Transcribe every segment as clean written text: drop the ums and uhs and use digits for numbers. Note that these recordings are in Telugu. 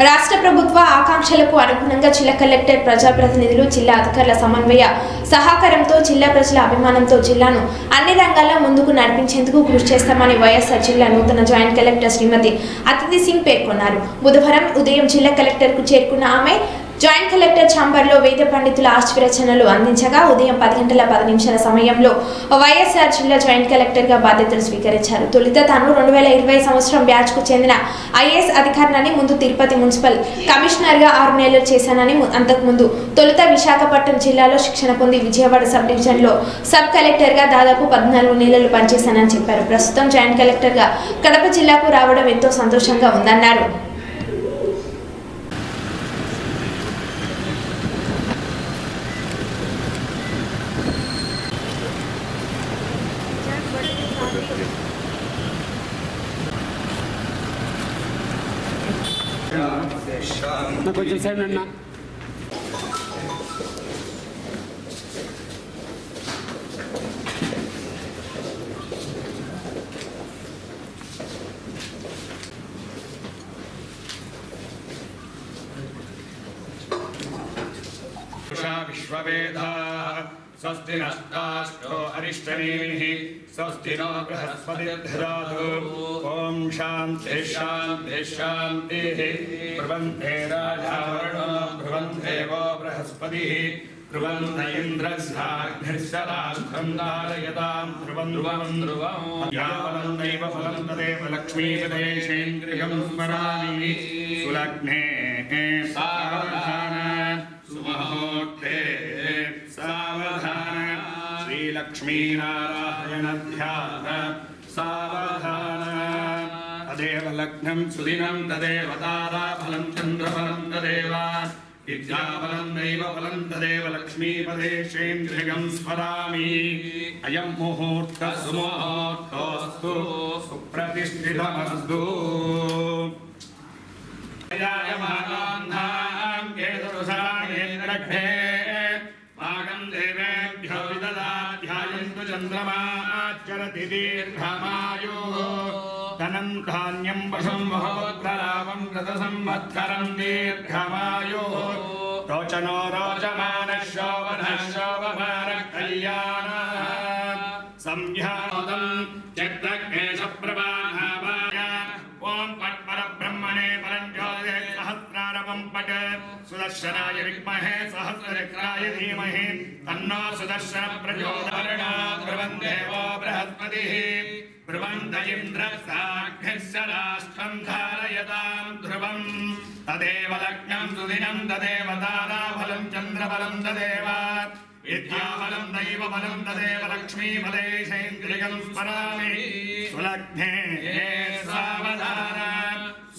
రాష్ట్ర ప్రభుత్వ ఆకాంక్షలకు అనుగుణంగా జిల్లా కలెక్టర్ ప్రజాప్రతినిధులు జిల్లా అధికారుల సమన్వయ సహకారంతో జిల్లా ప్రజల అభిమానంతో జిల్లాను అన్ని రంగాల్లో ముందుకు నడిపించేందుకు కృషి చేస్తామని వైఎస్ఆర్ జిల్లా నూతన జాయింట్ కలెక్టర్ శ్రీమతి అతిథి సింగ్ పేర్కొన్నారు. బుధవారం ఉదయం జిల్లా కలెక్టర్కు చేరుకున్న ఆమె జాయింట్ కలెక్టర్ ఛాంబర్లో వేద పండితుల ఆశీర్వచనాలు అందించగా ఉదయం 10:10 సమయంలో వైఎస్ఆర్ జిల్లా జాయింట్ కలెక్టర్గా బాధ్యతలు స్వీకరించారు. తొలుత తాను 2020 సంవత్సరం బ్యాచ్కు చెందిన ఐఏఎస్ అధికారిని ముందు తిరుపతి మున్సిపల్ కమిషనర్గా 6 నెలలు చేశానని, అంతకుముందు తొలుత విశాఖపట్నం జిల్లాలో శిక్షణ పొంది విజయవాడ సబ్ డివిజన్లో సబ్ కలెక్టర్గా దాదాపు 14 నెలలు పనిచేశానని చెప్పారు. ప్రస్తుతం జాయింట్ కలెక్టర్గా కడప జిల్లాకు రావడం ఎంతో సంతోషంగా ఉందన్నారు. కొంచెం సైడ్ అన్నా విశ్వవేదా స్వస్తి నష్టాష్టో అరిష్టనేమిః స్వస్తి నో బృహస్పతిర్దధాతు. ఓం శాంతి శాంతి శాంతిః. బ్రువంతే రాజా వరుణో బ్రువందేవో బృహస్పతిః. బ్రువంత ఇంద్రస్యాగ్నిర్సదాస్త్రం ధారయతాం. ధ్రువం ధ్రువం ధ్రువం యావలం దైవ ఫలం తదేవ లక్ష్మీపదేశేంద్రియం స్మరామి. సులగ్నే సావధాన సుముహూర్తే సావధాన. శ్రీలక్ష్మీనారాయణ ధ్యాన సావధాన. తదేవ లగ్నం సుదినం తదేవ తారాఫలం చంద్రఫలం తదేవ విద్యాఫలం దైవఫలం తదేవ లక్ష్మీపదేశేంద్రియం స్మరామి. అయం ముహూర్త సుముహూర్తోస్తు సుప్రతిష్ఠితమస్తు. దేవేభ్యో విదదాధ్యాయంతు చంద్రమాచరతి దీర్ఘమాయుః. ధనం ధాన్యం వశం బహుపుత్రలాభం గత సంవత్సరం దీర్ఘమాయుః. రోచనో రోచమానః శోభనః శోభమానః కళ్యాణః. సంధ్యాదం చక్రఘ్నేశ ప్రభానావాయ. ఓం పరబ్రహ్మణే పరంజ్యోతిషే సహస్రారవం పఠ. సుదర్శనాయ విద్మహే సహస్రచక్రాయ ధీమహి తన్నో సుదర్శన ప్రచోదయాత్. బ్రువందేవో బృహస్పతిః. బ్రువంత ఇంద్రస్యాగ్నిస్సదాస్త్రం ధారయతాం. ధ్రువం తదేవ లగ్నం సుదినం తదేవ తారాఫలం చంద్రఫలం తదేవ విద్యాఫలం దైవఫలం తదేవ లక్ష్మీపదేశేంద్రియం స్మరామి. సులగ్నే సావధాన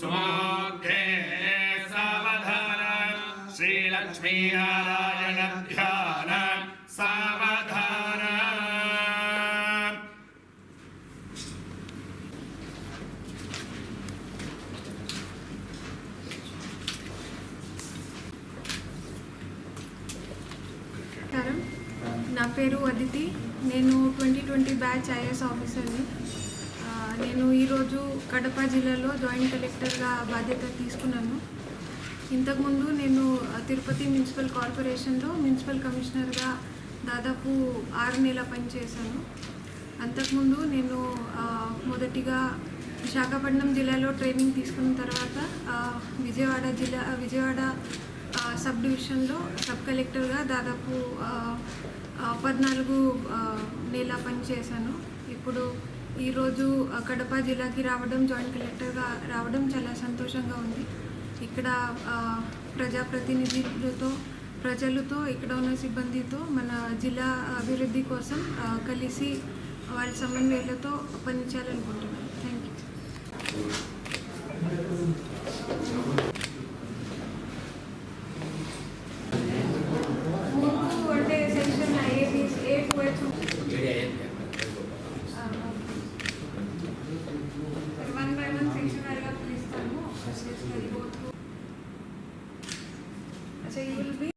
సుముహూర్తే సావధాన. శ్రీలక్ష్మీనారాయణ ధ్యాన సావధాన. నా పేరు అదితి. నేను 2020 బ్యాచ్ ఐఏఎస్ ఆఫీసర్ని. నేను ఈరోజు కడప జిల్లాలో జాయింట్ కలెక్టర్గా బాధ్యత తీసుకున్నాను. ఇంతకుముందు నేను తిరుపతి మున్సిపల్ కార్పొరేషన్లో మున్సిపల్ కమిషనర్గా దాదాపు 6 నెలల పనిచేశాను. అంతకుముందు నేను మొదటిగా విశాఖపట్నం జిల్లాలో ట్రైనింగ్ తీసుకున్న తర్వాత విజయవాడ సబ్ డివిజన్లో సబ్ కలెక్టర్గా దాదాపు 14 నెలల పనిచేశాను. ఇప్పుడు ఈరోజు కడప జిల్లాకి రావడం, జాయింట్ కలెక్టర్గా రావడం చాలా సంతోషంగా ఉంది. ఇక్కడ ప్రజాప్రతినిధులతో, ప్రజలతో, ఇక్కడ ఉన్న సిబ్బందితో మన జిల్లా అభివృద్ధి కోసం కలిసి వాళ్ళ సమన్వయాలతో పనిచేయాలనుకుంటున్నాను. Thank you.